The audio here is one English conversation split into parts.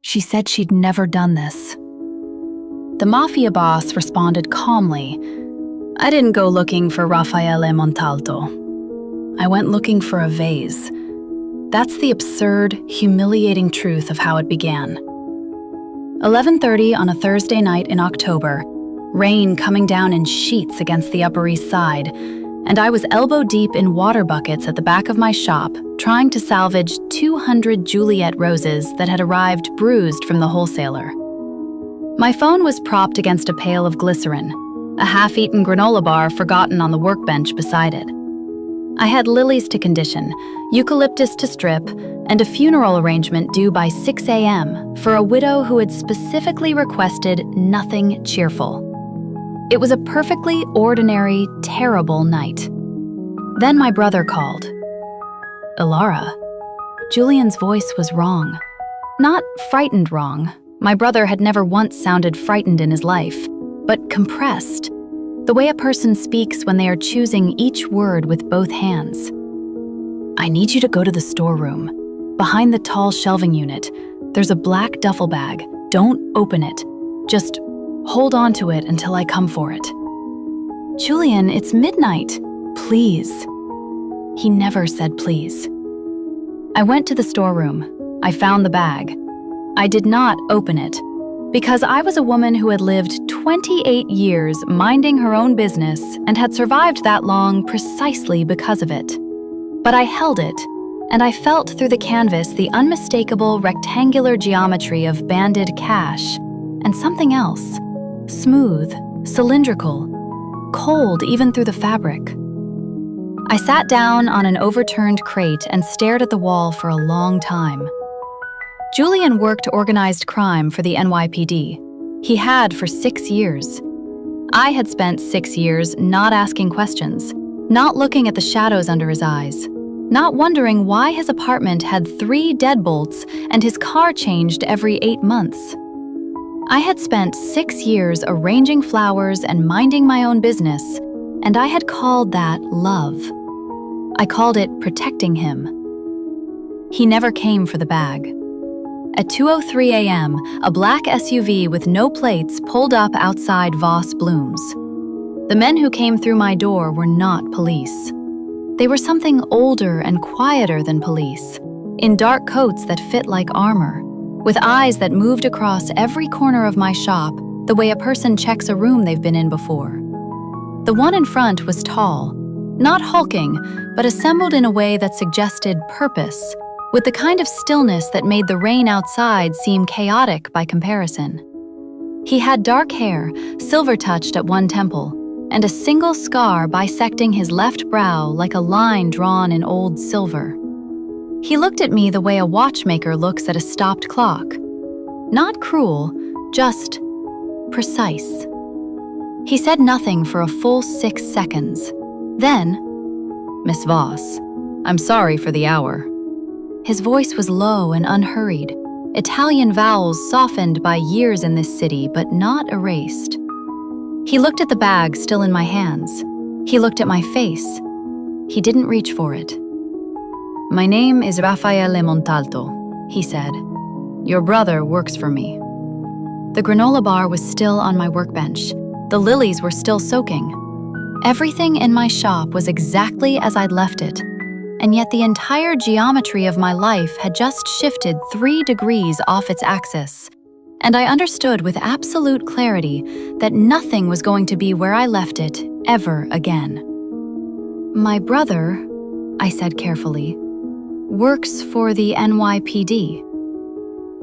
She said she'd never done this. The Mafia boss responded calmly, "I didn't go looking for Raffaele Montalto. I went looking for a vase." That's the absurd, humiliating truth of how it began. 11:30 on a Thursday night in October, rain coming down in sheets against the Upper East Side, and I was elbow-deep in water buckets at the back of my shop, trying to salvage 200 Juliet roses that had arrived bruised from the wholesaler. My phone was propped against a pail of glycerin, a half-eaten granola bar forgotten on the workbench beside it. I had lilies to condition, eucalyptus to strip, and a funeral arrangement due by 6 a.m. for a widow who had specifically requested nothing cheerful. It was a perfectly ordinary, terrible night. Then my brother called. "Ilara." Julian's voice was wrong. Not frightened wrong. My brother had never once sounded frightened in his life, but compressed. The way a person speaks when they are choosing each word with both hands. "I need you to go to the storeroom. Behind the tall shelving unit, there's a black duffel bag. Don't open it. Just hold on to it until I come for it." "Julian, it's midnight. Please." He never said please. I went to the storeroom. I found the bag. I did not open it, because I was a woman who had lived 28 years minding her own business and had survived that long precisely because of it. But I held it, and I felt through the canvas the unmistakable rectangular geometry of banded cash, and something else, smooth, cylindrical, cold even through the fabric. I sat down on an overturned crate and stared at the wall for a long time. Julian worked organized crime for the NYPD. He had for 6 years. I had spent 6 years not asking questions, not looking at the shadows under his eyes, not wondering why his apartment had 3 deadbolts and his car changed every 8 months. I had spent 6 years arranging flowers and minding my own business, and I had called that love. I called it protecting him. He never came for the bag. At 2:03 a.m., a black SUV with no plates pulled up outside Voss Blooms. The men who came through my door were not police. They were something older and quieter than police, in dark coats that fit like armor, with eyes that moved across every corner of my shop the way a person checks a room they've been in before. The one in front was tall, not hulking, but assembled in a way that suggested purpose, with the kind of stillness that made the rain outside seem chaotic by comparison. He had dark hair, silver-touched at one temple, and a single scar bisecting his left brow like a line drawn in old silver. He looked at me the way a watchmaker looks at a stopped clock. Not cruel, just precise. He said nothing for a full 6 seconds. Then, "Miss Voss, I'm sorry for the hour." His voice was low and unhurried, Italian vowels softened by years in this city but not erased. He looked at the bag still in my hands. He looked at my face. He didn't reach for it. "My name is Raffaele Montalto," he said. "Your brother works for me." The granola bar was still on my workbench. The lilies were still soaking. Everything in my shop was exactly as I'd left it, and yet the entire geometry of my life had just shifted 3 degrees off its axis, and I understood with absolute clarity that nothing was going to be where I left it ever again. "My brother," I said carefully, "works for the NYPD."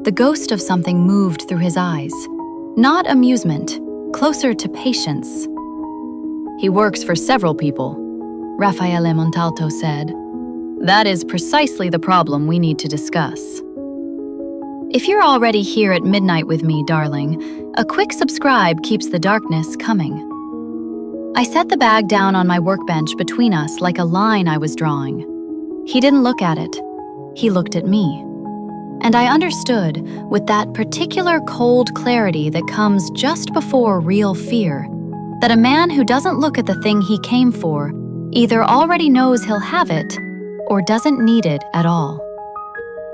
The ghost of something moved through his eyes. Not amusement, closer to patience. "He works for several people," Raffaele Montalto said. "That is precisely the problem we need to discuss." If you're already here at midnight with me, darling, a quick subscribe keeps the darkness coming. I set the bag down on my workbench between us like a line I was drawing. He didn't look at it. He looked at me. And I understood, with that particular cold clarity that comes just before real fear, that a man who doesn't look at the thing he came for either already knows he'll have it or doesn't need it at all.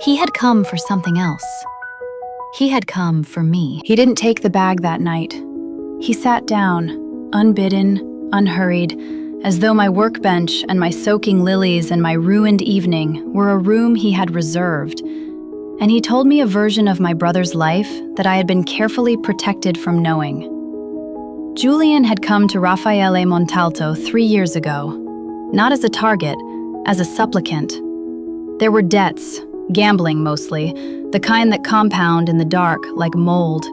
He had come for something else. He had come for me. He didn't take the bag that night. He sat down, unbidden, unhurried, as though my workbench and my soaking lilies and my ruined evening were a room he had reserved. And he told me a version of my brother's life that I had been carefully protected from knowing. Julian had come to Raffaele Montalto 3 years ago, not as a target, as a supplicant. There were debts, gambling mostly, the kind that compound in the dark like mold.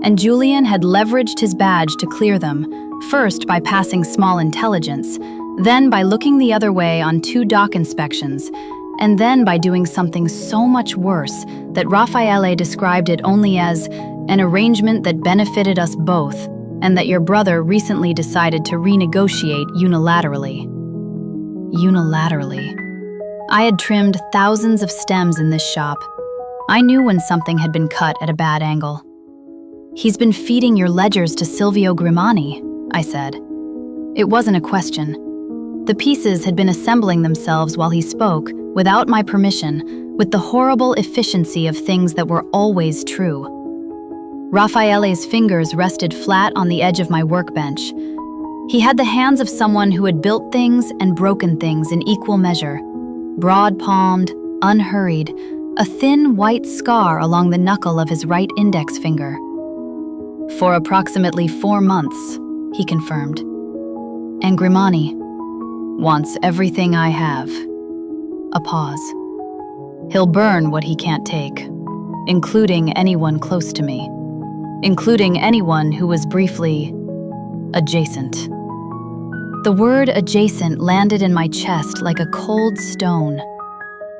And Julian had leveraged his badge to clear them, first by passing small intelligence, then by looking the other way on 2 dock inspections, and then by doing something so much worse that Raffaele described it only as an arrangement that benefited us both, and that your brother recently decided to renegotiate unilaterally. Unilaterally. I had trimmed thousands of stems in this shop. I knew when something had been cut at a bad angle. "He's been feeding your ledgers to Silvio Grimani," I said. It wasn't a question. The pieces had been assembling themselves while he spoke, without my permission, with the horrible efficiency of things that were always true. Raffaele's fingers rested flat on the edge of my workbench. He had the hands of someone who had built things and broken things in equal measure. Broad-palmed, unhurried, a thin white scar along the knuckle of his right index finger. "For approximately 4 months," he confirmed. "And Grimani wants everything I have." A pause. "He'll burn what he can't take, including anyone close to me, including anyone who was briefly adjacent." The word adjacent landed in my chest like a cold stone.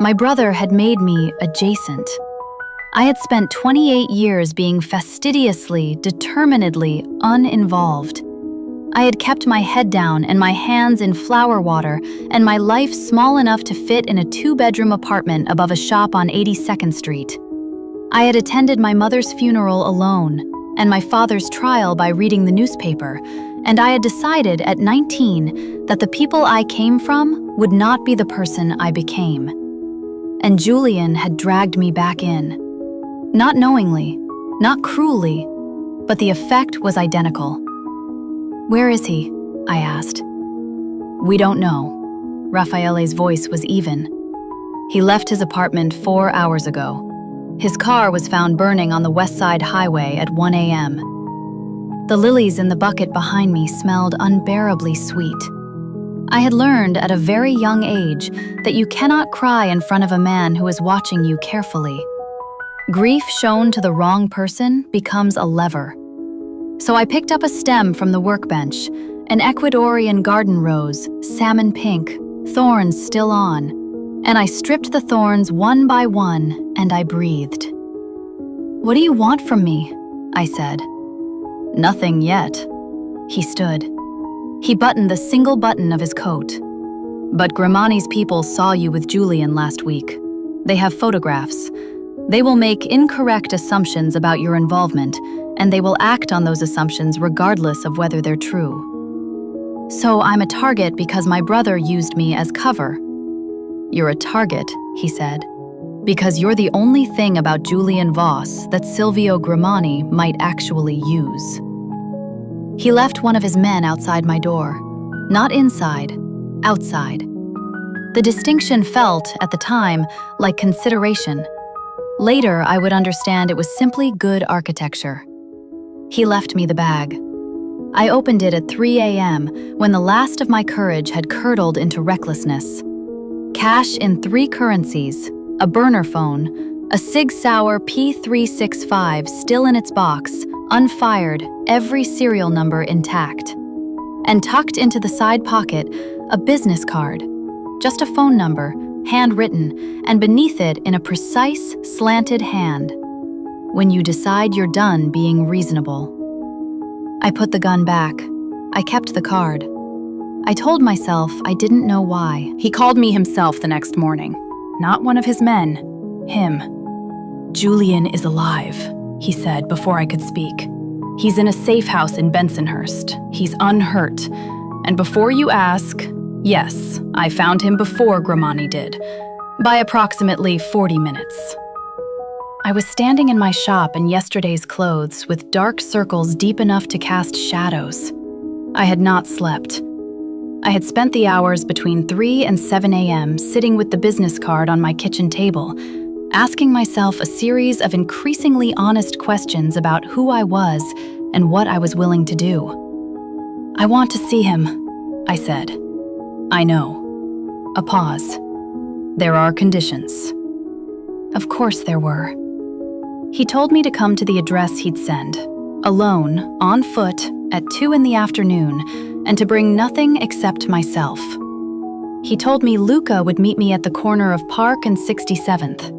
My brother had made me adjacent. I had spent 28 years being fastidiously, determinedly uninvolved. I had kept my head down and my hands in flower water and my life small enough to fit in a 2-bedroom apartment above a shop on 82nd Street. I had attended my mother's funeral alone and my father's trial by reading the newspaper, and I had decided at 19 that the people I came from would not be the person I became. And Julian had dragged me back in. Not knowingly, not cruelly, but the effect was identical. "Where is he?" I asked. "We don't know." Raffaele's voice was even. "He left his apartment 4 hours ago. His car was found burning on the West Side Highway at 1 a.m. The lilies in the bucket behind me smelled unbearably sweet. I had learned at a very young age that you cannot cry in front of a man who is watching you carefully. Grief shown to the wrong person becomes a lever. So I picked up a stem from the workbench, an Ecuadorian garden rose, salmon pink, thorns still on, and I stripped the thorns one by one, and I breathed. "What do you want from me?" I said. "Nothing yet." He stood. He buttoned the single button of his coat. "But Grimani's people saw you with Julian last week. They have photographs. They will make incorrect assumptions about your involvement, and they will act on those assumptions regardless of whether they're true. So I'm a target because my brother used me as cover." "You're a target," he said, "because you're the only thing about Julian Voss that Silvio Grimani might actually use." He left one of his men outside my door. Not inside, outside. The distinction felt, at the time, like consideration. Later, I would understand it was simply good architecture. He left me the bag. I opened it at 3 a.m. when the last of my courage had curdled into recklessness. Cash in 3 currencies, a burner phone, a Sig Sauer P365 still in its box, unfired, every serial number intact. And tucked into the side pocket, a business card. Just a phone number, handwritten, and beneath it in a precise, slanted hand. "When you decide you're done being reasonable." I put the gun back. I kept the card. I told myself I didn't know why. He called me himself the next morning. Not one of his men. Him. "Julian is alive," he said before I could speak. "He's in a safe house in Bensonhurst. He's unhurt. And before you ask, yes, I found him before Grimani did, by approximately 40 minutes. I was standing in my shop in yesterday's clothes with dark circles deep enough to cast shadows. I had not slept. I had spent the hours between 3 and 7 a.m. sitting with the business card on my kitchen table, asking myself a series of increasingly honest questions about who I was and what I was willing to do. "I want to see him," I said. "I know." A pause. "There are conditions." Of course there were. He told me to come to the address he'd send, alone, on foot, at 2 in the afternoon, and to bring nothing except myself. He told me Luca would meet me at the corner of Park and 67th.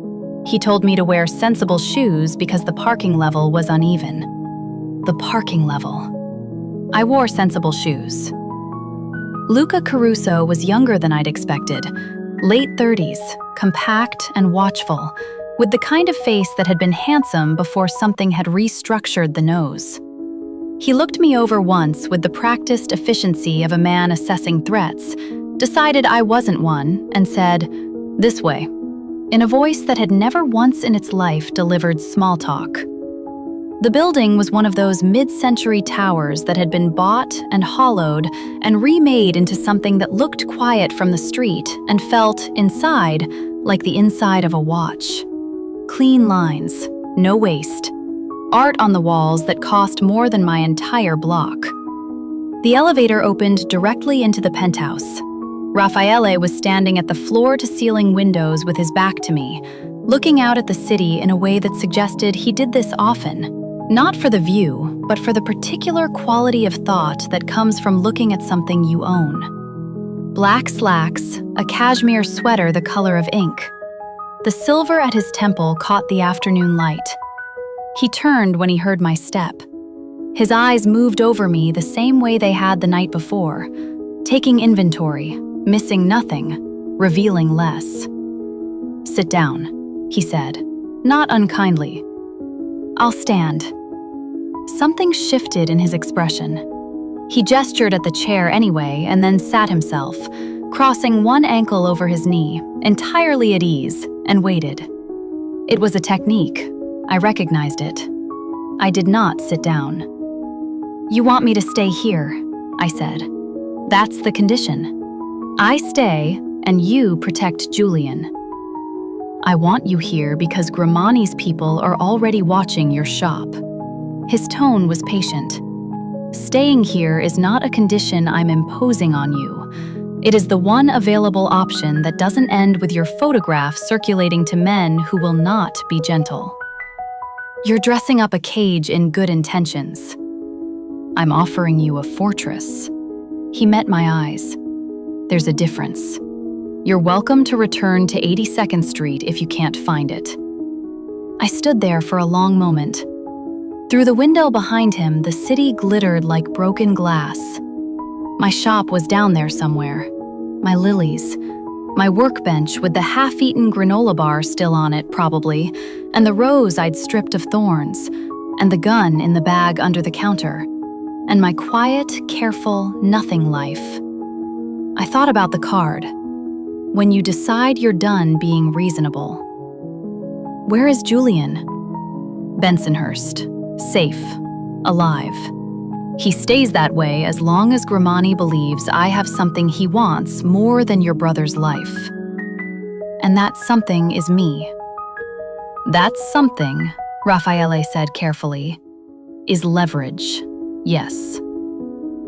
He told me to wear sensible shoes because the parking level was uneven. The parking level. I wore sensible shoes. Luca Caruso was younger than I'd expected, late 30s, compact and watchful, with the kind of face that had been handsome before something had restructured the nose. He looked me over once with the practiced efficiency of a man assessing threats, decided I wasn't one, and said, "This way," in a voice that had never once in its life delivered small talk. The building was one of those mid-century towers that had been bought and hollowed and remade into something that looked quiet from the street and felt, inside, like the inside of a watch. Clean lines, no waste. Art on the walls that cost more than my entire block. The elevator opened directly into the penthouse. Raffaele was standing at the floor-to-ceiling windows with his back to me, looking out at the city in a way that suggested he did this often. Not for the view, but for the particular quality of thought that comes from looking at something you own. Black slacks, a cashmere sweater the color of ink. The silver at his temple caught the afternoon light. He turned when he heard my step. His eyes moved over me the same way they had the night before, taking inventory, missing nothing, revealing less. "Sit down," he said, not unkindly. "I'll stand." Something shifted in his expression. He gestured at the chair anyway and then sat himself, crossing one ankle over his knee, entirely at ease, and waited. It was a technique. I recognized it. I did not sit down. "You want me to stay here," I said. "That's the condition. I stay, and you protect Julian. I want you here because Grimani's people are already watching your shop." His tone was patient. "Staying here is not a condition I'm imposing on you. It is the one available option that doesn't end with your photograph circulating to men who will not be gentle. You're dressing up a cage in good intentions. I'm offering you a fortress." He met my eyes. "There's a difference. You're welcome to return to 82nd Street if you can't find it." I stood there for a long moment. Through the window behind him, the city glittered like broken glass. My shop was down there somewhere. My lilies. My workbench with the half-eaten granola bar still on it, probably, and the rose I'd stripped of thorns, and the gun in the bag under the counter, and my quiet, careful, nothing life. I thought about the card. When you decide you're done being reasonable. Where is Julian? Bensonhurst. Safe. Alive. He stays that way as long as Grimani believes I have something he wants more than your brother's life. And that something is me. That something, Raffaele said carefully, is leverage. Yes.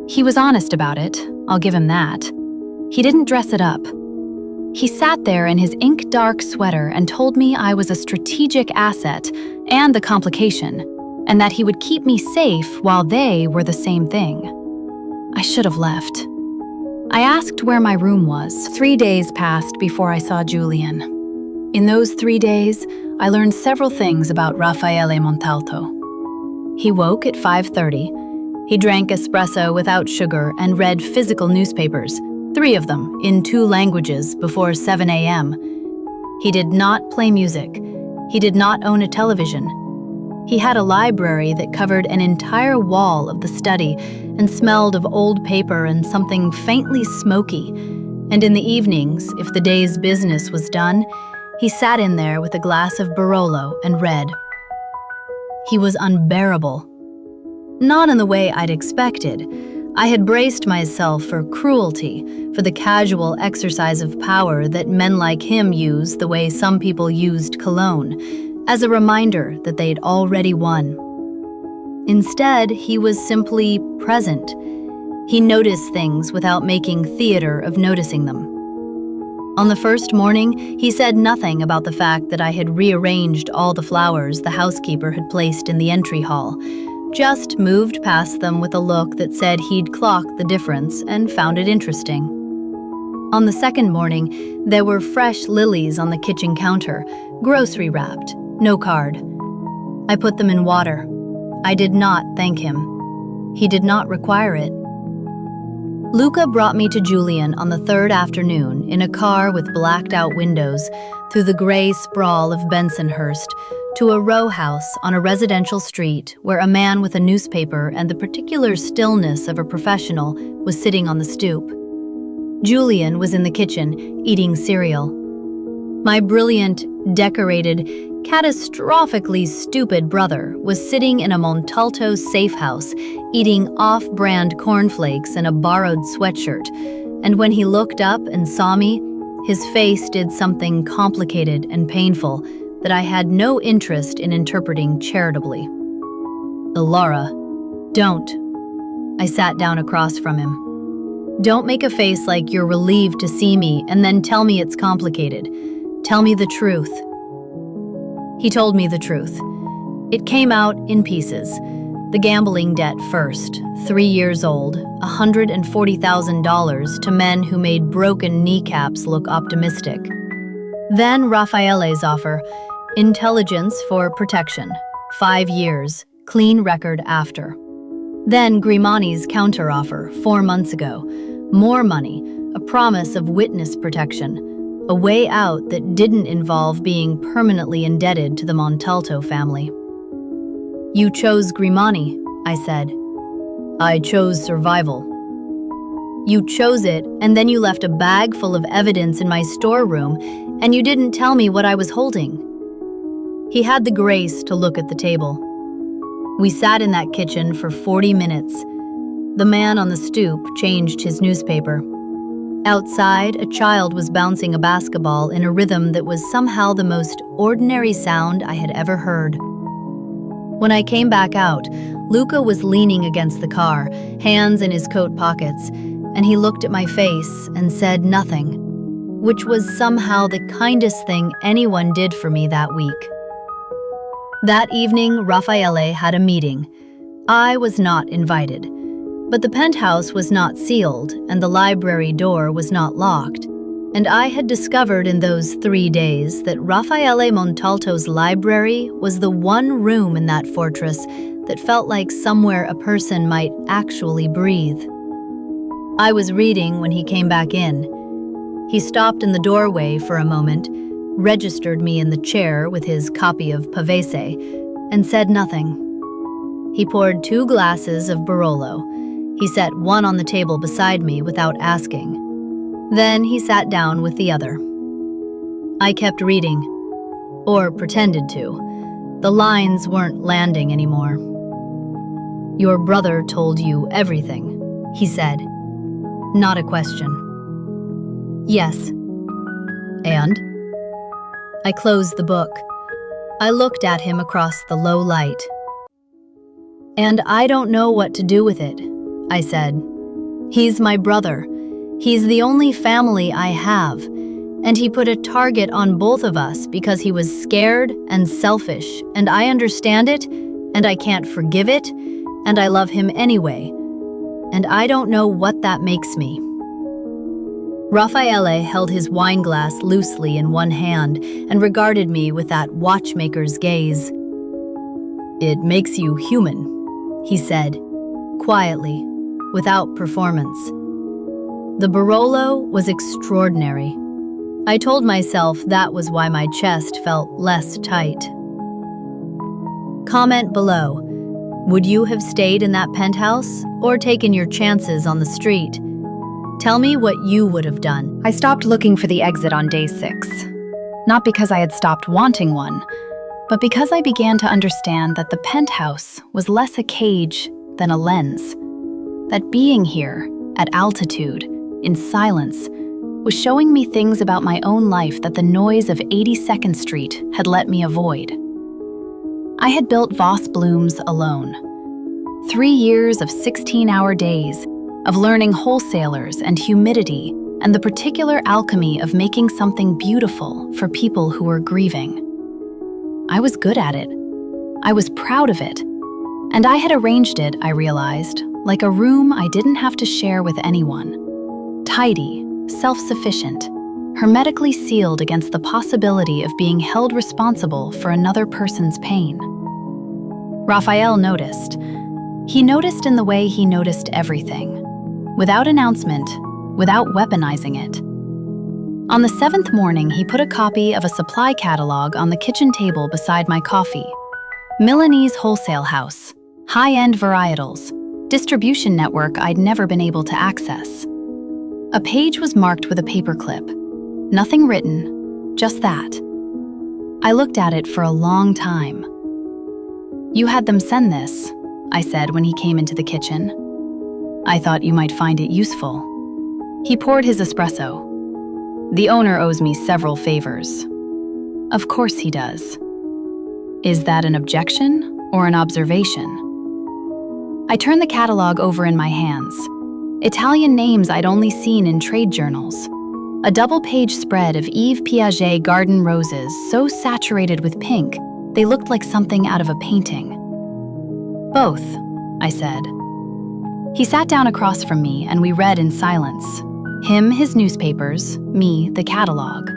He was honest about it, I'll give him that. He didn't dress it up. He sat there in his ink-dark sweater and told me I was a strategic asset and the complication, and that he would keep me safe while they were the same thing. I should have left. I asked where my room was. 3 days passed before I saw Julian. In those 3 days, I learned several things about Raffaele Montalto. He woke at 5:30. He drank espresso without sugar and read physical newspapers, 3 of them in 2 languages before 7 a.m. He did not play music. He did not own a television. He had a library that covered an entire wall of the study and smelled of old paper and something faintly smoky. And in the evenings, if the day's business was done, He sat in there with a glass of Barolo and read. He was unbearable. Not in the way I'd expected. I had braced myself for cruelty, for the casual exercise of power that men like him use the way some people used cologne, as a reminder that they'd already won. Instead, he was simply present. He noticed things without making theater of noticing them. On the first morning, he said nothing about the fact that I had rearranged all the flowers the housekeeper had placed in the entry hall, just moved past them with a look that said he'd clocked the difference and found it interesting. On the second morning, there were fresh lilies on the kitchen counter, grocery wrapped, no card. I put them in water. I did not thank him. He did not require it. Luca brought me to Julian on the third afternoon in a car with blacked-out windows through the gray sprawl of Bensonhurst to a row house on a residential street where a man with a newspaper and the particular stillness of a professional was sitting on the stoop. Julian was in the kitchen, eating cereal. My brilliant, decorated, catastrophically stupid brother was sitting in a Montalto safe house, eating off-brand cornflakes in a borrowed sweatshirt, and when he looked up and saw me, his face did something complicated and painful that I had no interest in interpreting charitably. Laura, don't. I sat down across from him. Don't make a face like you're relieved to see me and then tell me it's complicated. Tell me the truth. He told me the truth. It came out in pieces. The gambling debt first, 3 years old, $140,000 to men who made broken kneecaps look optimistic. Then Raffaele's offer, intelligence for protection, 5 years, clean record after. Then Grimani's counteroffer 4 months ago, more money, a promise of witness protection, a way out that didn't involve being permanently indebted to the Montalto family. You chose Grimani, I said. I chose survival. You chose it, and then you left a bag full of evidence in my storeroom, and you didn't tell me what I was holding. He had the grace to look at the table. We sat in that kitchen for 40 minutes. The man on the stoop changed his newspaper. Outside, a child was bouncing a basketball in a rhythm that was somehow the most ordinary sound I had ever heard. When I came back out, Luca was leaning against the car, hands in his coat pockets, and he looked at my face and said nothing, which was somehow the kindest thing anyone did for me that week. That evening, Raffaele had a meeting. I was not invited. But the penthouse was not sealed, and the library door was not locked. And I had discovered in those 3 days that Raffaele Montalto's library was the one room in that fortress that felt like somewhere a person might actually breathe. I was reading when he came back in. He stopped in the doorway for a moment, registered me in the chair with his copy of Pavese, and said nothing. He poured 2 glasses of Barolo. He set one on the table beside me without asking. Then he sat down with the other. I kept reading, or pretended to. The lines weren't landing anymore. Your brother told you everything, he said. Not a question. Yes. And? I closed the book. I looked at him across the low light. And I don't know what to do with it, I said. He's my brother. He's the only family I have. And he put a target on both of us because he was scared and selfish, and I understand it, and I can't forgive it, and I love him anyway. And I don't know what that makes me. Raffaele held his wine glass loosely in one hand and regarded me with that watchmaker's gaze. It makes you human, he said, quietly, without performance. The Barolo was extraordinary. I told myself that was why my chest felt less tight. Comment below. Would you have stayed in that penthouse or taken your chances on the street? Tell me what you would have done. I stopped looking for the exit on day 6. Not because I had stopped wanting one, but because I began to understand that the penthouse was less a cage than a lens. That being here, at altitude, in silence, was showing me things about my own life that the noise of 82nd Street had let me avoid. I had built Voss Blooms alone. 3 years of 16-hour days, of learning wholesalers and humidity and the particular alchemy of making something beautiful for people who were grieving. I was good at it. I was proud of it. And I had arranged it, I realized, like a room I didn't have to share with anyone. Tidy, self-sufficient, hermetically sealed against the possibility of being held responsible for another person's pain. Raphael noticed. He noticed in the way he noticed everything, without announcement, without weaponizing it. On the 7th morning, he put a copy of a supply catalog on the kitchen table beside my coffee. Milanese wholesale house, high-end varietals, distribution network I'd never been able to access. A page was marked with a paperclip. Nothing written, just that. I looked at it for a long time. "You had them send this," I said when he came into the kitchen. "I thought you might find it useful." He poured his espresso. "The owner owes me several favors." "Of course he does." "Is that an objection or an observation?" I turned the catalog over in my hands. Italian names I'd only seen in trade journals. A double-page spread of Yves Piaget garden roses so saturated with pink, they looked like something out of a painting. "Both," I said. He sat down across from me and we read in silence. Him, his newspapers, me, the catalog.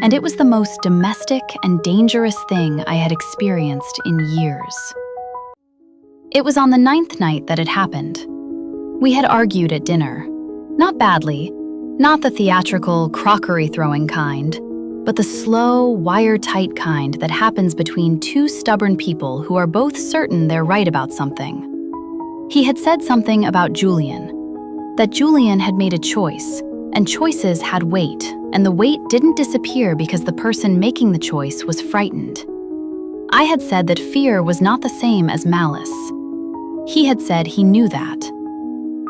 And it was the most domestic and dangerous thing I had experienced in years. It was on the 9th night that it happened. We had argued at dinner. Not badly, not the theatrical, crockery-throwing kind, but the slow, wire-tight kind that happens between two stubborn people who are both certain they're right about something. He had said something about Julian, that Julian had made a choice, and choices had weight, and the weight didn't disappear because the person making the choice was frightened. I had said that fear was not the same as malice. He had said he knew that.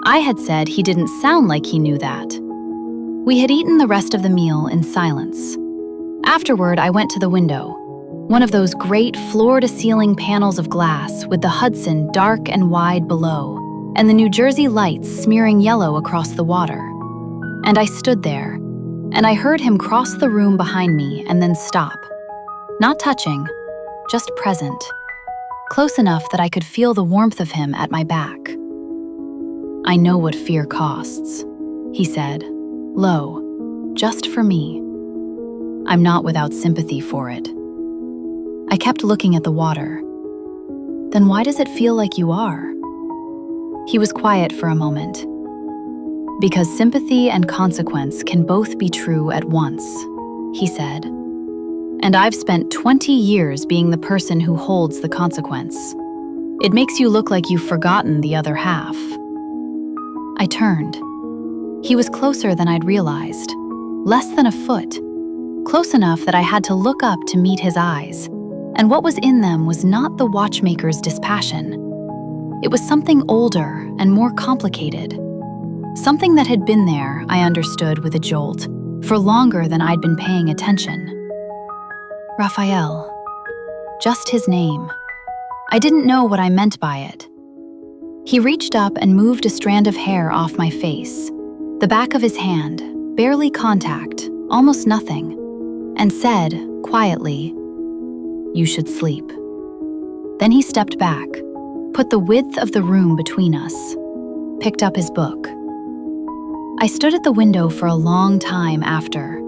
I had said he didn't sound like he knew that. We had eaten the rest of the meal in silence. Afterward, I went to the window, one of those great floor-to-ceiling panels of glass with the Hudson dark and wide below, and the New Jersey lights smearing yellow across the water. And I stood there, and I heard him cross the room behind me and then stop. Not touching, just present. Close enough that I could feel the warmth of him at my back. "I know what fear costs," he said, low, just for me. "I'm not without sympathy for it." I kept looking at the water. "Then why does it feel like you are?" He was quiet for a moment. "Because sympathy and consequence can both be true at once," he said. "And I've spent 20 years being the person who holds the consequence. It makes you look like you've forgotten the other half." I turned. He was closer than I'd realized, less than a foot, close enough that I had to look up to meet his eyes, and what was in them was not the watchmaker's dispassion. It was something older and more complicated, something that had been there, I understood with a jolt, for longer than I'd been paying attention. Raphael. Just his name. I didn't know what I meant by it. He reached up and moved a strand of hair off my face, the back of his hand, barely contact, almost nothing, and said, quietly, "You should sleep." Then he stepped back, put the width of the room between us, picked up his book. I stood at the window for a long time after.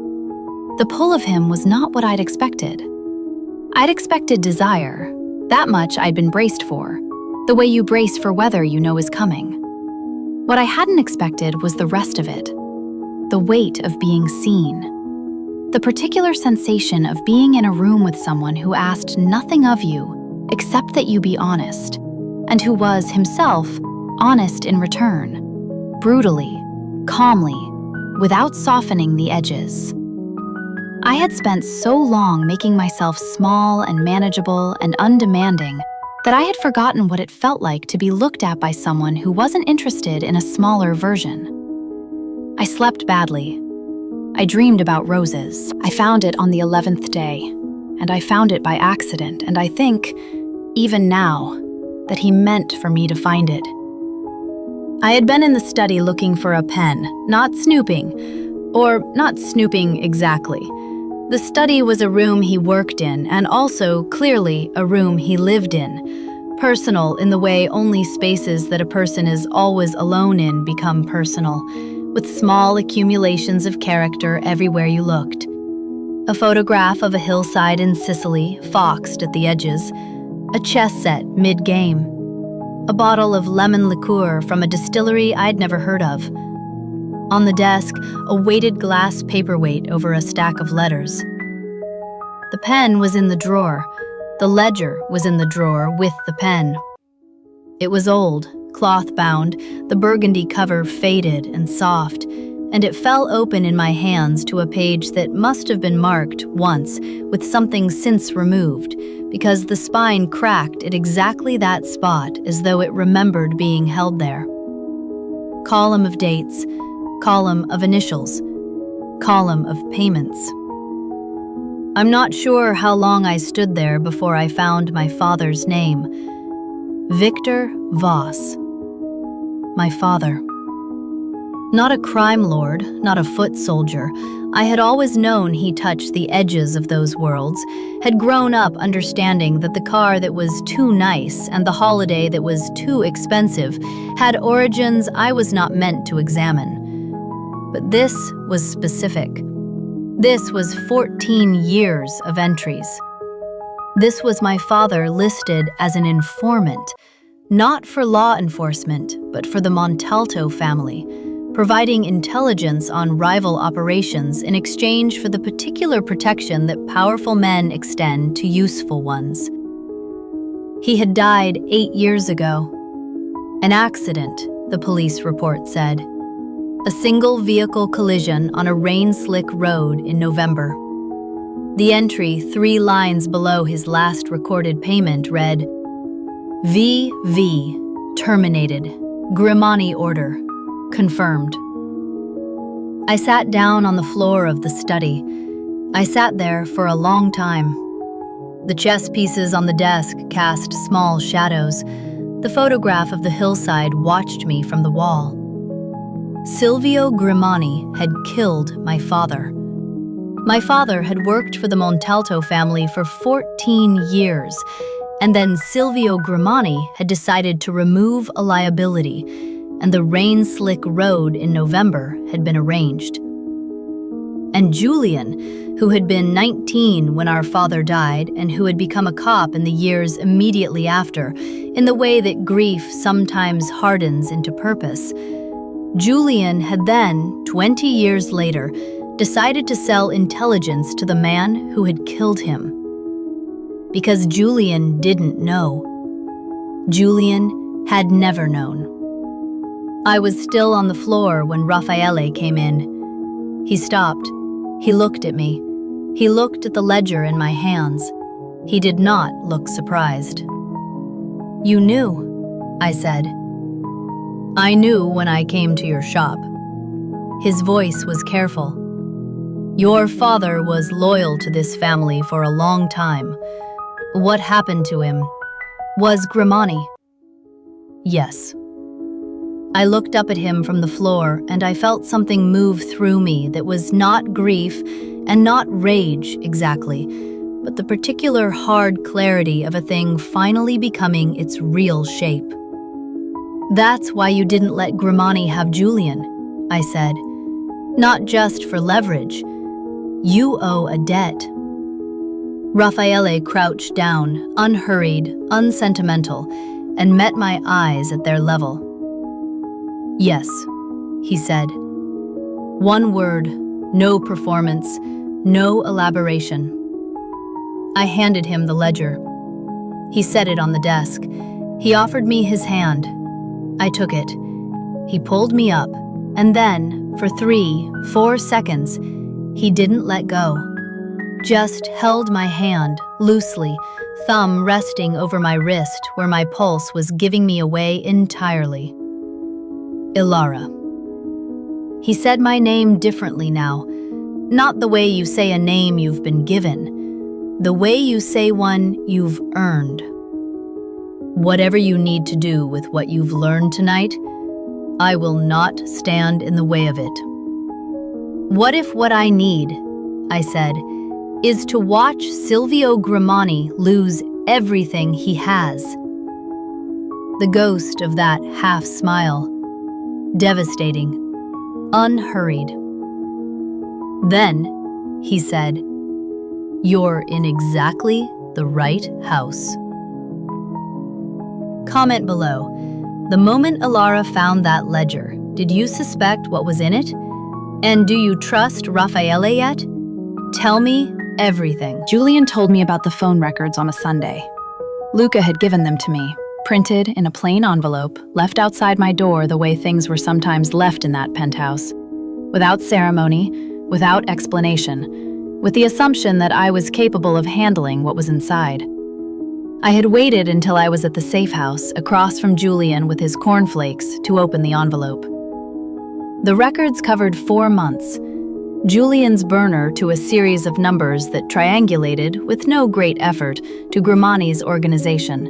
The pull of him was not what I'd expected. I'd expected desire. That much I'd been braced for, the way you brace for weather you know is coming. What I hadn't expected was the rest of it, the weight of being seen, the particular sensation of being in a room with someone who asked nothing of you except that you be honest, and who was, himself, honest in return, brutally, calmly, without softening the edges. I had spent so long making myself small and manageable and undemanding that I had forgotten what it felt like to be looked at by someone who wasn't interested in a smaller version. I slept badly. I dreamed about roses. I found it on the 11th day, and I found it by accident, and I think, even now, that he meant for me to find it. I had been in the study looking for a pen, not snooping, or not snooping exactly. The study was a room he worked in, and also, clearly, a room he lived in. Personal in the way only spaces that a person is always alone in become personal, with small accumulations of character everywhere you looked. A photograph of a hillside in Sicily, foxed at the edges. A chess set mid-game. A bottle of lemon liqueur from a distillery I'd never heard of. On the desk, a weighted glass paperweight over a stack of letters. The pen was in the drawer. The ledger was in the drawer with the pen. It was old, cloth-bound, the burgundy cover faded and soft, and it fell open in my hands to a page that must have been marked once with something since removed, because the spine cracked at exactly that spot as though it remembered being held there. Column of dates, column of initials, column of payments. I'm not sure how long I stood there before I found my father's name. Victor Voss. My father. Not a crime lord, not a foot soldier, I had always known he touched the edges of those worlds, had grown up understanding that the car that was too nice and the holiday that was too expensive had origins I was not meant to examine. But this was specific. This was 14 years of entries. This was my father listed as an informant, not for law enforcement, but for the Montalto family, providing intelligence on rival operations in exchange for the particular protection that powerful men extend to useful ones. He had died 8 years ago. An accident, the police report said. A single vehicle collision on a rain-slick road in November. The entry 3 lines below his last recorded payment read, VV, terminated, Grimani order, confirmed. I sat down on the floor of the study. I sat there for a long time. The chess pieces on the desk cast small shadows. The photograph of the hillside watched me from the wall. Silvio Grimani had killed my father. My father had worked for the Montalto family for 14 years, and then Silvio Grimani had decided to remove a liability, and the rain-slick road in November had been arranged. And Julian, who had been 19 when our father died and who had become a cop in the years immediately after, in the way that grief sometimes hardens into purpose, Julian had then, 20 years later, decided to sell intelligence to the man who had killed him. Because Julian didn't know. Julian had never known. I was still on the floor when Raffaele came in. He stopped. He looked at me. He looked at the ledger in my hands. He did not look surprised. You knew, I said. I knew when I came to your shop. His voice was careful. Your father was loyal to this family for a long time. What happened to him? Was Grimani? Yes. I looked up at him from the floor and I felt something move through me that was not grief and not rage exactly, but the particular hard clarity of a thing finally becoming its real shape. That's why you didn't let Grimani have Julian, I said. Not just for leverage. You owe a debt. Raffaele crouched down, unhurried, unsentimental, and met my eyes at their level. Yes, he said. One word, no performance, no elaboration. I handed him the ledger. He set it on the desk. He offered me his hand. I took it. He pulled me up, and then, for 3-4 seconds, he didn't let go. just held my hand loosely, thumb resting over my wrist where my pulse was giving me away entirely. Ilara. He said my name differently now, not the way you say a name you've been given, the way you say one you've earned. Whatever you need to do with what you've learned tonight, I will not stand in the way of it. What if what I need, I said, is to watch Silvio Grimani lose everything he has? The ghost of that half-smile, devastating, unhurried. Then, he said, "You're in exactly the right house." Comment below. The moment Ilara found that ledger, did you suspect what was in it? And do you trust Raffaele yet? Tell me everything. Julian told me about the phone records on a Sunday. Luca had given them to me, printed in a plain envelope, left outside my door the way things were sometimes left in that penthouse. Without ceremony, without explanation, with the assumption that I was capable of handling what was inside. I had waited until I was at the safe house across from Julian with his cornflakes to open the envelope. The records covered 4 months, Julian's burner to a series of numbers that triangulated, with no great effort, to Grimani's organization.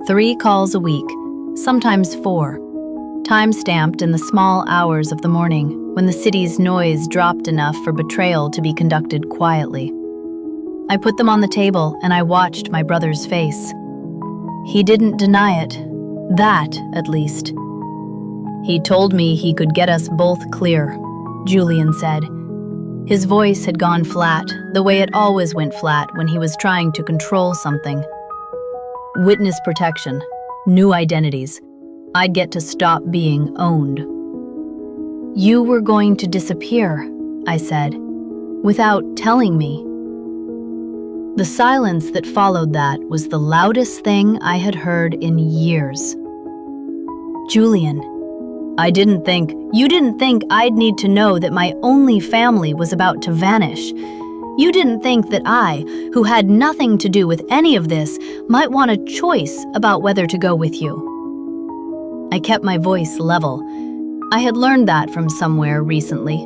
3 calls a week, sometimes 4, time-stamped in the small hours of the morning when the city's noise dropped enough for betrayal to be conducted quietly. I put them on the table and I watched my brother's face. He didn't deny it, that at least. "He told me he could get us both clear," Julian said. His voice had gone flat, the way it always went flat when he was trying to control something. Witness protection, new identities. I'd get to stop being owned. "You were going to disappear," I said, "without telling me." The silence that followed that was the loudest thing I had heard in years. "Julian, you didn't think I'd need to know that my only family was about to vanish. You didn't think that I, who had nothing to do with any of this, might want a choice about whether to go with you." I kept my voice level. I had learned that from somewhere recently.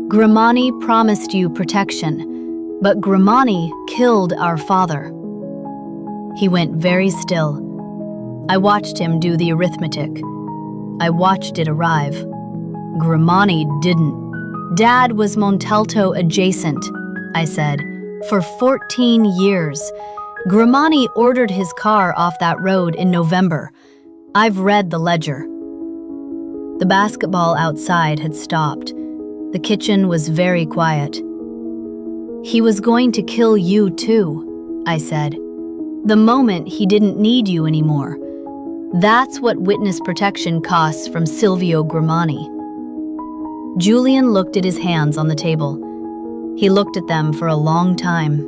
"Grimani promised you protection, but Grimani killed our father." He went very still. I watched him do the arithmetic. I watched it arrive. Grimani didn't. Dad was Montalto adjacent, I said, for 14 years. Grimani ordered his car off that road in November. I've read the ledger. The basketball outside had stopped. The kitchen was very quiet. "He was going to kill you too," I said. "The moment he didn't need you anymore. That's what witness protection costs from Silvio Grimani." Julian looked at his hands on the table. He looked at them for a long time.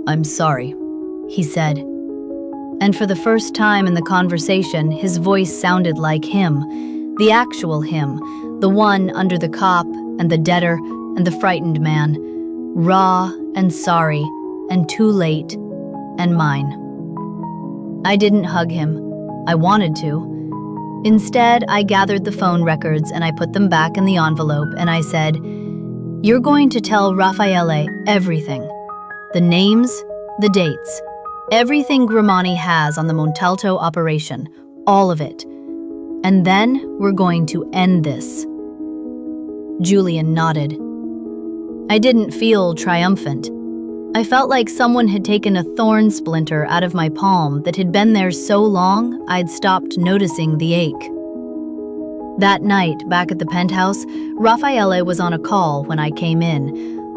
"I'm sorry," he said. And for the first time in the conversation, his voice sounded like him, the actual him, the one under the cop and the debtor and the frightened man, raw and sorry and too late and mine. I didn't hug him. I wanted to. Instead, I gathered the phone records and I put them back in the envelope and I said, "You're going to tell Raffaele everything. The names, the dates, everything Grimani has on the Montalto operation, all of it. And then we're going to end this." Julian nodded. I didn't feel triumphant. I felt like someone had taken a thorn splinter out of my palm that had been there so long I'd stopped noticing the ache. That night, back at the penthouse, Raffaele was on a call when I came in.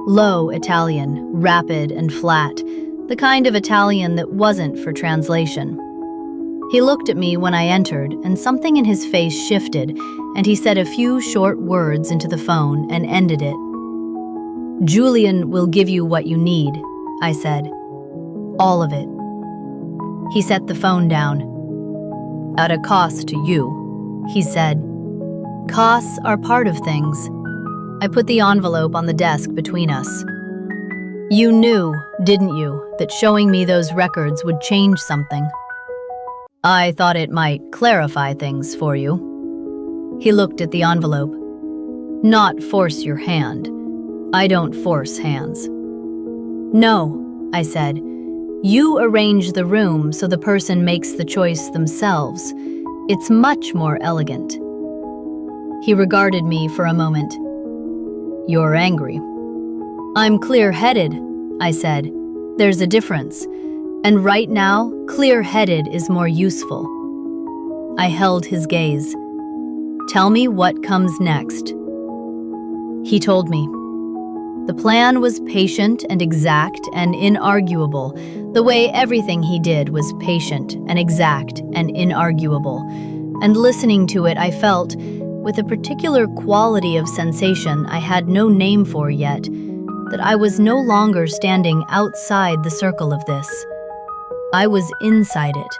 Low Italian, rapid and flat, the kind of Italian that wasn't for translation. He looked at me when I entered, and something in his face shifted, and he said a few short words into the phone and ended it. "Julian will give you what you need," I said. "All of it." He set the phone down. "At a cost to you," he said. "Costs are part of things." I put the envelope on the desk between us. You knew, didn't you, that showing me those records would change something? I thought it might clarify things for you. He looked at the envelope. Not force your hand. I don't force hands. No, I said. You arrange the room so the person makes the choice themselves. It's much more elegant. He regarded me for a moment. You're angry. I'm clear-headed, I said. There's a difference. And right now, clear-headed is more useful. I held his gaze. Tell me what comes next. He told me. The plan was patient and exact and inarguable, the way everything he did was patient and exact and inarguable. And listening to it, I felt, with a particular quality of sensation I had no name for yet, that I was no longer standing outside the circle of this. I was inside it.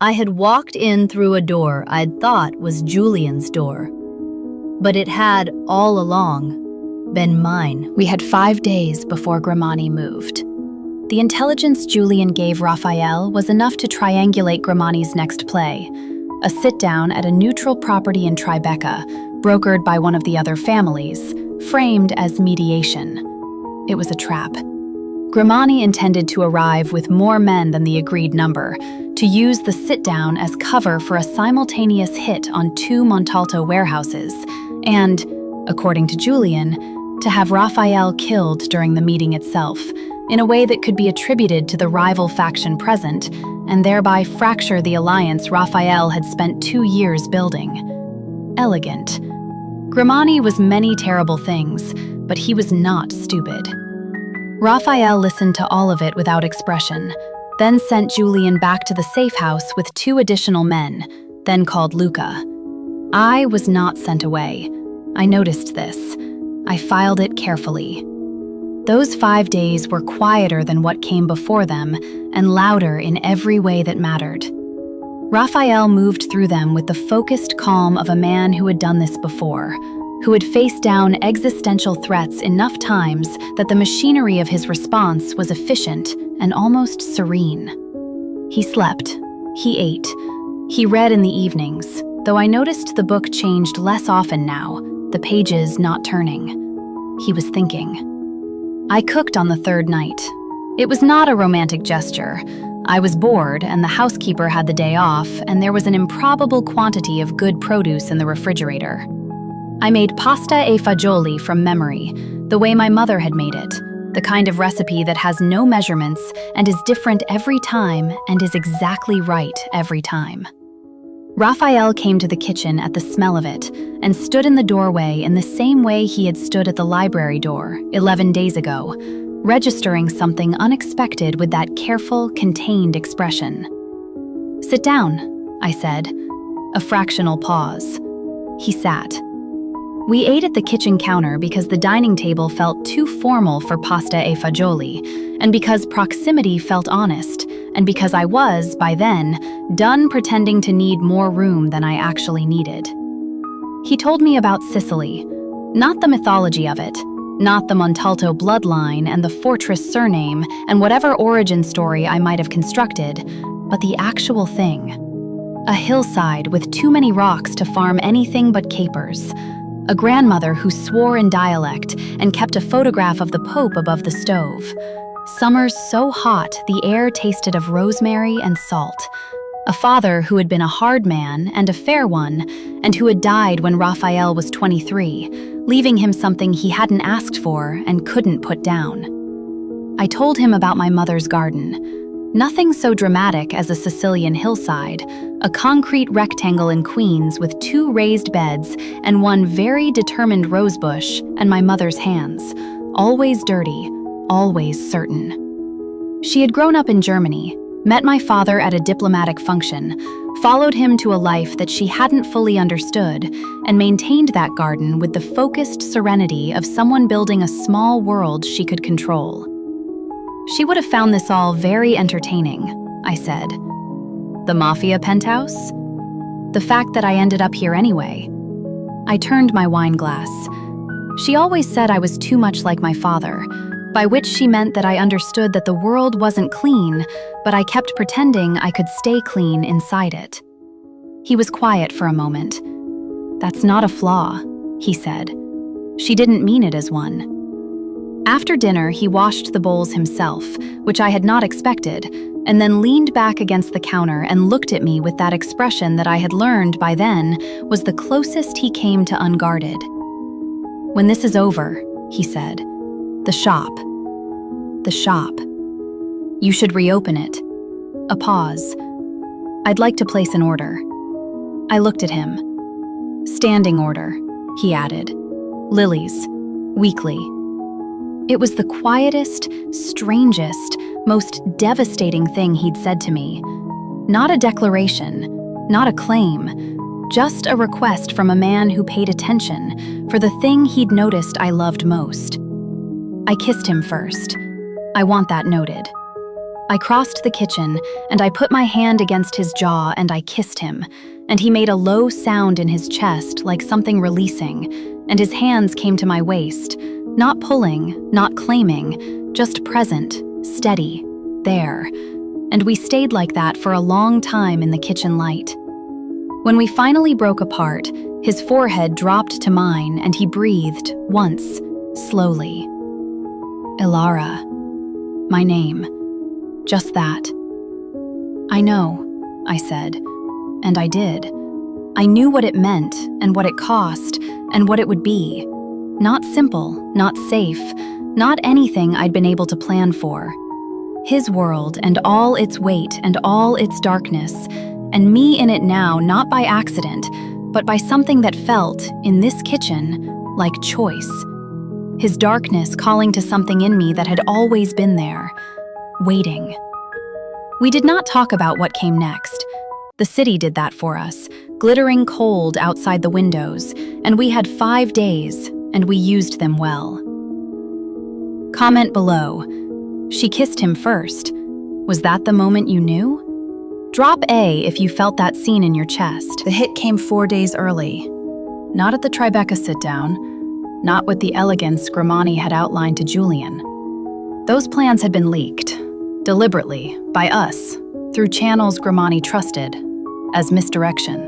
I had walked in through a door I'd thought was Julian's door. But it had, all along, been mine. We had 5 days before Grimani moved. The intelligence Julian gave Raphael was enough to triangulate Grimani's next play, a sit-down at a neutral property in Tribeca, brokered by one of the other families, framed as mediation. It was a trap. Grimani intended to arrive with more men than the agreed number, to use the sit-down as cover for a simultaneous hit on 2 Montalto warehouses, and, according to Julian, to have Raphael killed during the meeting itself, in a way that could be attributed to the rival faction present, and thereby fracture the alliance Raphael had spent 2 years building. Elegant. Grimani was many terrible things, but he was not stupid. Raphael listened to all of it without expression, then sent Julian back to the safe house with 2 additional men, then called Luca. I was not sent away. I noticed this. I filed it carefully. Those 5 days were quieter than what came before them and louder in every way that mattered. Raphael moved through them with the focused calm of a man who had done this before, who had faced down existential threats enough times that the machinery of his response was efficient and almost serene. He slept. He ate. He read in the evenings, though I noticed the book changed less often now, the pages not turning. He was thinking. I cooked on the 3rd night. It was not a romantic gesture. I was bored, and the housekeeper had the day off, and there was an improbable quantity of good produce in the refrigerator. I made pasta e fagioli from memory, the way my mother had made it, the kind of recipe that has no measurements and is different every time and is exactly right every time. Raphael came to the kitchen at the smell of it and stood in the doorway in the same way he had stood at the library door 11 days ago, registering something unexpected with that careful, contained expression. Sit down, I said. A fractional pause. He sat. We ate at the kitchen counter because the dining table felt too formal for pasta e fagioli, and because proximity felt honest, and because I was, by then, done pretending to need more room than I actually needed. He told me about Sicily, not the mythology of it, not the Montalto bloodline and the fortress surname and whatever origin story I might have constructed, but the actual thing. A hillside with too many rocks to farm anything but capers. A grandmother who swore in dialect and kept a photograph of the Pope above the stove. Summers so hot the air tasted of rosemary and salt. A father who had been a hard man and a fair one, and who had died when Raphael was 23, leaving him something he hadn't asked for and couldn't put down. I told him about my mother's garden. Nothing so dramatic as a Sicilian hillside, a concrete rectangle in Queens with 2 raised beds and 1 very determined rosebush, and my mother's hands, always dirty, always certain. She had grown up in Germany, met my father at a diplomatic function, followed him to a life that she hadn't fully understood, and maintained that garden with the focused serenity of someone building a small world she could control. She would have found this all very entertaining, I said. The Mafia penthouse? The fact that I ended up here anyway. I turned my wine glass. She always said I was too much like my father, by which she meant that I understood that the world wasn't clean, but I kept pretending I could stay clean inside it. He was quiet for a moment. "That's not a flaw," he said. "She didn't mean it as one." After dinner, he washed the bowls himself, which I had not expected, and then leaned back against the counter and looked at me with that expression that I had learned by then was the closest he came to unguarded. "When this is over," he said, "the shop. You should reopen it." A pause. "I'd like to place an order." I looked at him. "Standing order," he added. "Lilies. Weekly." It was the quietest, strangest, most devastating thing he'd said to me. Not a declaration, not a claim, just a request from a man who paid attention for the thing he'd noticed I loved most. I kissed him first. I want that noted. I crossed the kitchen, and I put my hand against his jaw and I kissed him, and he made a low sound in his chest like something releasing, and his hands came to my waist, not pulling, not claiming, just present, steady, there. And we stayed like that for a long time in the kitchen light. When we finally broke apart, his forehead dropped to mine and he breathed once, slowly. "Ilara. My name. Just that." "I know," I said, and I did. I knew what it meant and what it cost and what it would be. Not simple, not safe, not anything I'd been able to plan for. His world and all its weight and all its darkness, and me in it now not by accident, but by something that felt, in this kitchen, like choice. His darkness calling to something in me that had always been there, waiting. We did not talk about what came next. The city did that for us, glittering cold outside the windows, and we had 5 days, and we used them well. Comment below. She kissed him first. Was that the moment you knew? Drop A if you felt that scene in your chest. The hit came 4 days early. Not at the Tribeca sit-down, not with the elegance Grimani had outlined to Julian. Those plans had been leaked, deliberately, by us, through channels Grimani trusted, as misdirection.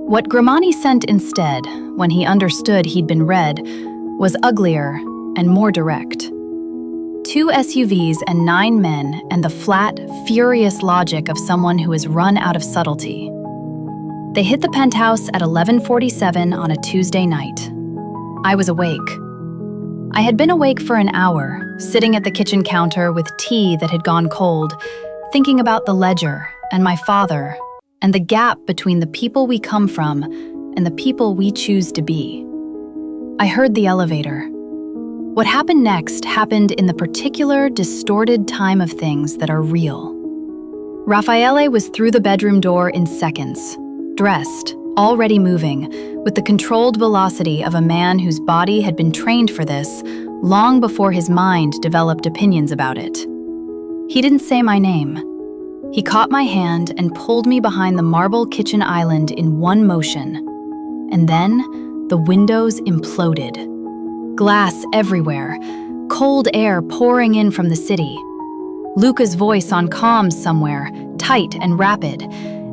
What Grimani sent instead, when he understood he'd been read, was uglier and more direct. 2 SUVs and 9 men and the flat, furious logic of someone who has run out of subtlety. They hit the penthouse at 11:47 on a Tuesday night. I was awake. I had been awake for an hour, sitting at the kitchen counter with tea that had gone cold, thinking about the ledger and my father and the gap between the people we come from and the people we choose to be. I heard the elevator. What happened next happened in the particular, distorted time of things that are real. Raffaele was through the bedroom door in seconds, dressed, already moving, with the controlled velocity of a man whose body had been trained for this long before his mind developed opinions about it. He didn't say my name. He caught my hand and pulled me behind the marble kitchen island in one motion. And then, the windows imploded. Glass everywhere, cold air pouring in from the city. Luca's voice on comms somewhere, tight and rapid,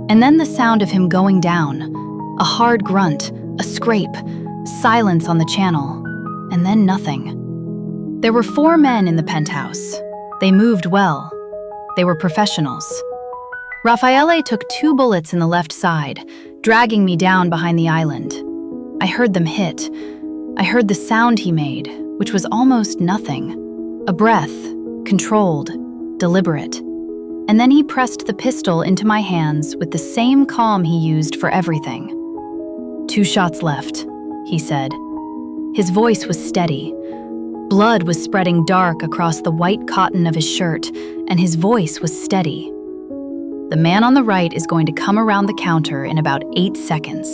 and then the sound of him going down. A hard grunt, a scrape, silence on the channel, and then nothing. There were 4 men in the penthouse. They moved well. They were professionals. Raffaele took 2 bullets in the left side, dragging me down behind the island. I heard them hit. I heard the sound he made, which was almost nothing. A breath, controlled, deliberate. And then he pressed the pistol into my hands with the same calm he used for everything. 2 shots left, he said. His voice was steady. Blood was spreading dark across the white cotton of his shirt, and his voice was steady. The man on the right is going to come around the counter in about 8 seconds.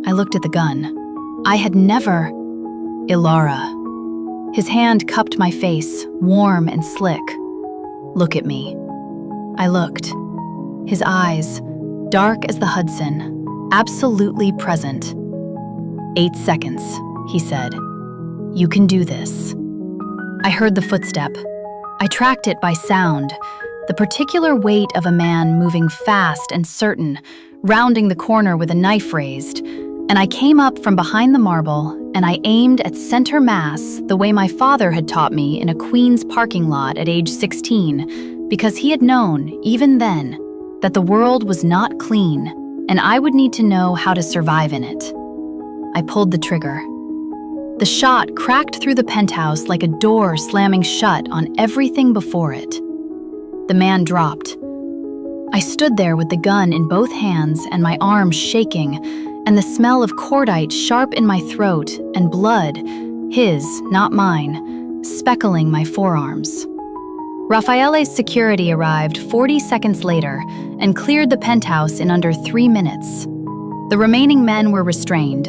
I looked at the gun. I had never... Ilara. His hand cupped my face, warm and slick. Look at me. I looked. His eyes, dark as the Hudson, absolutely present. 8 seconds, he said. You can do this. I heard the footstep. I tracked it by sound, the particular weight of a man moving fast and certain, rounding the corner with a knife raised, and I came up from behind the marble and I aimed at center mass the way my father had taught me in a Queens parking lot at age 16, because he had known, even then, that the world was not clean and I would need to know how to survive in it. I pulled the trigger. The shot cracked through the penthouse like a door slamming shut on everything before it. The man dropped. I stood there with the gun in both hands and my arms shaking, and the smell of cordite sharp in my throat and blood, his, not mine, speckling my forearms. Raffaele's security arrived 40 seconds later and cleared the penthouse in under 3 minutes. The remaining men were restrained.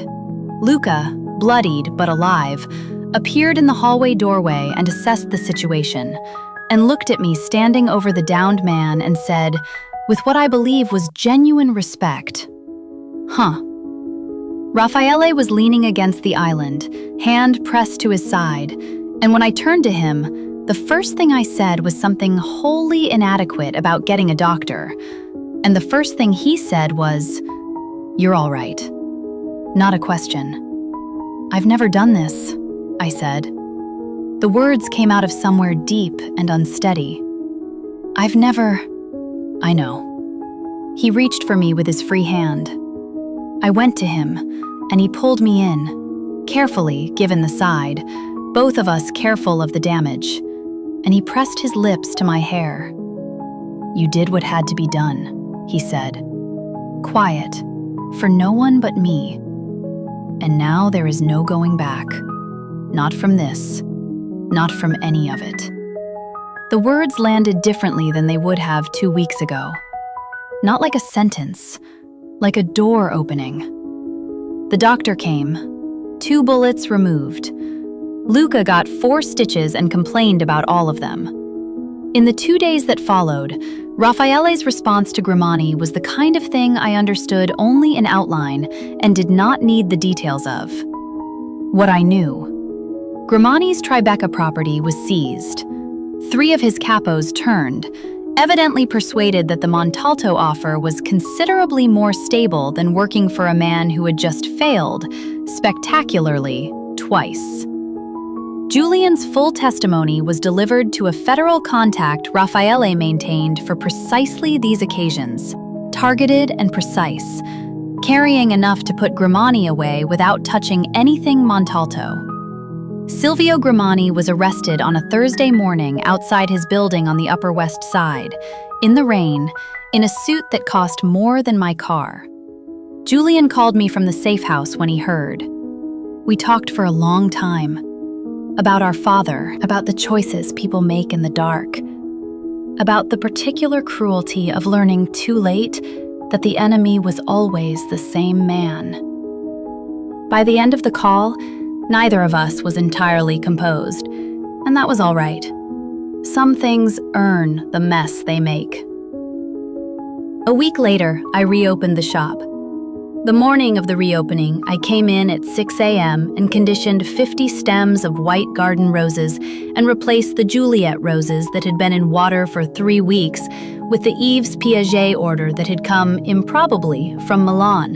Luca, bloodied but alive, appeared in the hallway doorway and assessed the situation, and looked at me standing over the downed man and said, with what I believe was genuine respect, "Huh." Raffaele was leaning against the island, hand pressed to his side, and when I turned to him, the first thing I said was something wholly inadequate about getting a doctor, and the first thing he said was, "You're all right." Not a question. "I've never done this," I said. The words came out of somewhere deep and unsteady. "I've never..." "I know." He reached for me with his free hand. I went to him, and he pulled me in, carefully given the side, both of us careful of the damage, and he pressed his lips to my hair. "You did what had to be done," he said. Quiet, for no one but me. "And now there is no going back. Not from this. Not from any of it." The words landed differently than they would have 2 weeks ago. Not like a sentence, like a door opening. The doctor came. 2 bullets removed. Luca got 4 stitches and complained about all of them. In the 2 days that followed, Raffaele's response to Grimani was the kind of thing I understood only in outline and did not need the details of. What I knew. Grimani's Tribeca property was seized. 3 of his capos turned, evidently persuaded that the Montalto offer was considerably more stable than working for a man who had just failed, spectacularly, twice. Julian's full testimony was delivered to a federal contact Raffaele maintained for precisely these occasions, targeted and precise, carrying enough to put Grimani away without touching anything Montalto. Silvio Grimani was arrested on a Thursday morning outside his building on the Upper West Side, in the rain, in a suit that cost more than my car. Julian called me from the safe house when he heard. We talked for a long time. About our father, about the choices people make in the dark, about the particular cruelty of learning too late that the enemy was always the same man. By the end of the call, neither of us was entirely composed, and that was all right. Some things earn the mess they make. A week later, I reopened the shop. The morning of the reopening, I came in at 6 a.m. and conditioned 50 stems of white garden roses and replaced the Juliet roses that had been in water for 3 weeks with the Yves Piaget order that had come improbably from Milan,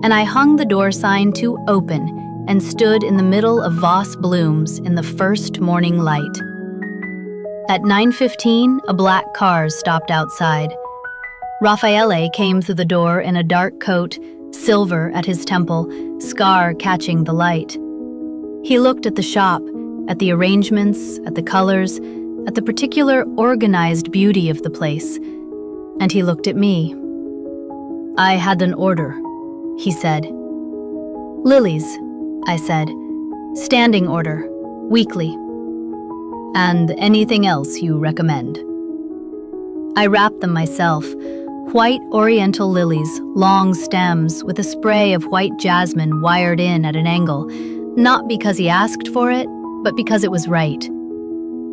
and I hung the door sign to "Open" and stood in the middle of Voss blooms in the first morning light. At 9:15, a black car stopped outside. Raffaele came through the door in a dark coat, silver at his temple, scar catching the light. He looked at the shop, at the arrangements, at the colors, at the particular organized beauty of the place, and he looked at me. "I had an order," he said. "Lilies," I said. "Standing order, weekly. And anything else you recommend?" I wrapped them myself. White oriental lilies, long stems with a spray of white jasmine wired in at an angle, not because he asked for it, but because it was right.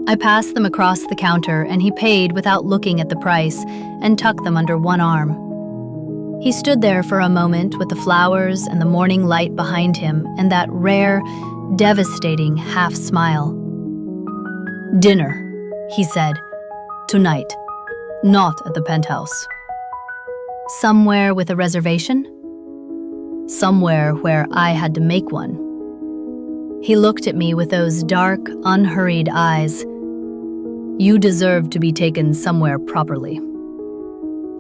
I passed them across the counter and he paid without looking at the price and tucked them under one arm. He stood there for a moment with the flowers and the morning light behind him and that rare, devastating half-smile. "Dinner," he said. "Tonight. Not at the penthouse." "Somewhere with a reservation?" "Somewhere where I had to make one." He looked at me with those dark, unhurried eyes. "You deserve to be taken somewhere properly."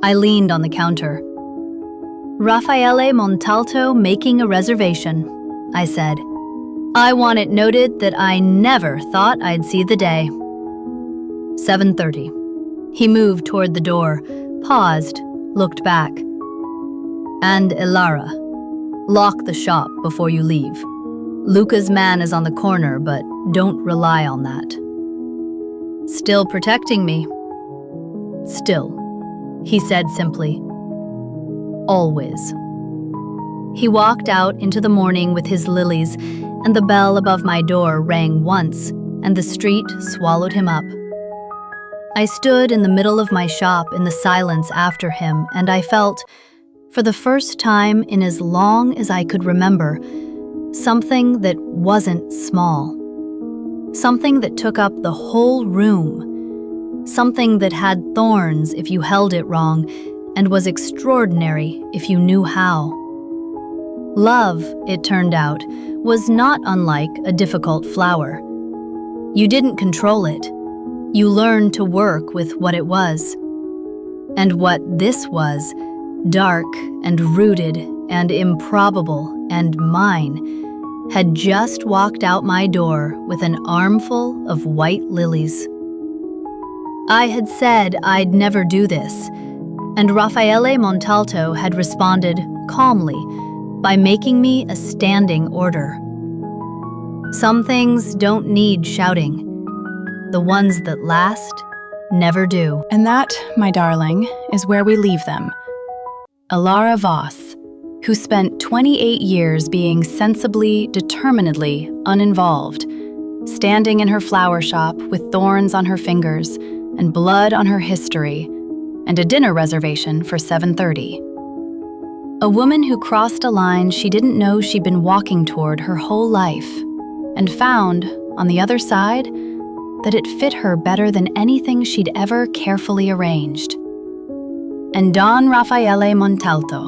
I leaned on the counter. "Raffaele Montalto making a reservation," I said. "I want it noted that I never thought I'd see the day." 7:30. He moved toward the door, paused, looked back. "And Elara, lock the shop before you leave. Luca's man is on the corner, but don't rely on that." "Still protecting me?" "Still," he said simply. "Always." He walked out into the morning with his lilies, and the bell above my door rang once, and the street swallowed him up. I stood in the middle of my shop in the silence after him, and I felt, for the first time in as long as I could remember, something that wasn't small. Something that took up the whole room. Something that had thorns if you held it wrong, and was extraordinary if you knew how. Love, it turned out, was not unlike a difficult flower. You didn't control it. You learned to work with what it was. And what this was, dark and rooted and improbable and mine, had just walked out my door with an armful of white lilies. I had said I'd never do this, and Raffaele Montalto had responded calmly by making me a standing order. Some things don't need shouting. The ones that last never do. And that, my darling, is where we leave them. Elara Voss, who spent 28 years being sensibly, determinedly uninvolved, standing in her flower shop with thorns on her fingers and blood on her history, and a dinner reservation for 7:30. A woman who crossed a line she didn't know she'd been walking toward her whole life, and found, on the other side, that it fit her better than anything she'd ever carefully arranged. And Don Raffaele Montalto,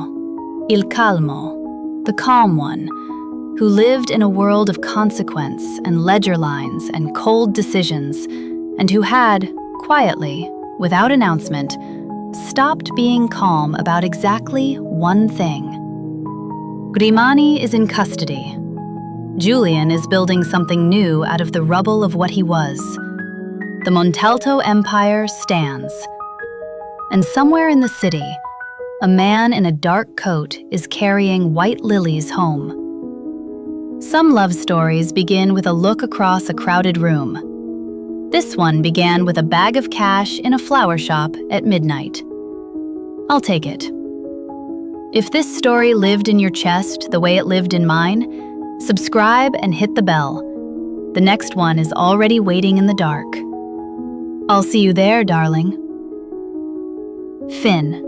Il Calmo, the calm one, who lived in a world of consequence and ledger lines and cold decisions, and who had, quietly, without announcement, stopped being calm about exactly one thing. Grimani is in custody. Julian is building something new out of the rubble of what he was. The Montalto Empire stands. And somewhere in the city, a man in a dark coat is carrying white lilies home. Some love stories begin with a look across a crowded room. This one began with a bag of cash in a flower shop at midnight. I'll take it. If this story lived in your chest the way it lived in mine, subscribe and hit the bell. The next one is already waiting in the dark. I'll see you there, darling. Finn.